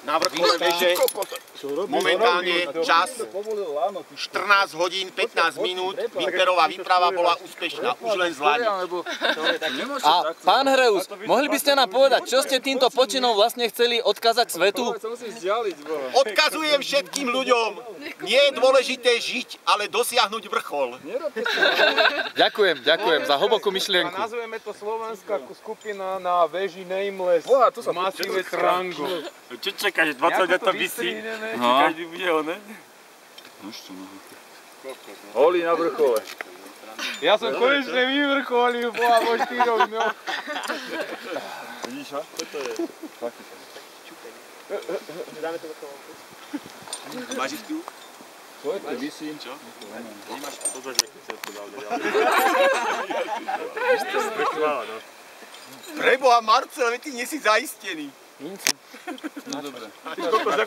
na vrchole veže. Momentálne čas 14 hodín 15 minút. Výperová výprava bola úspešná, už len zladiť. A pán Hreus, mohli by ste nám povedať, čo ste týmto počinom vlastne chceli odkázať svetu? Odkazujem všetkým ľuďom, nie je dôležité žiť, ale dosiahnuť vrchol. Ďakujem za hlbokú myšlienku. Nazveme to slovenská skupina na veži Nameless v masíve Trango. Čo čakáš, 20 let to vysí? Každý bude ho, ne? Holí na vrchole. Ja som konečne vyvrcholil, boha po 4 dňoch. Vidíš ho? Čo to je? Dáme to vrcholom. Máš ich tu? Čo je to vysí? Čo? Nemáš to zač, keď sa to dal. Preboha, Marcel, ty nie si zaistený. No dobre.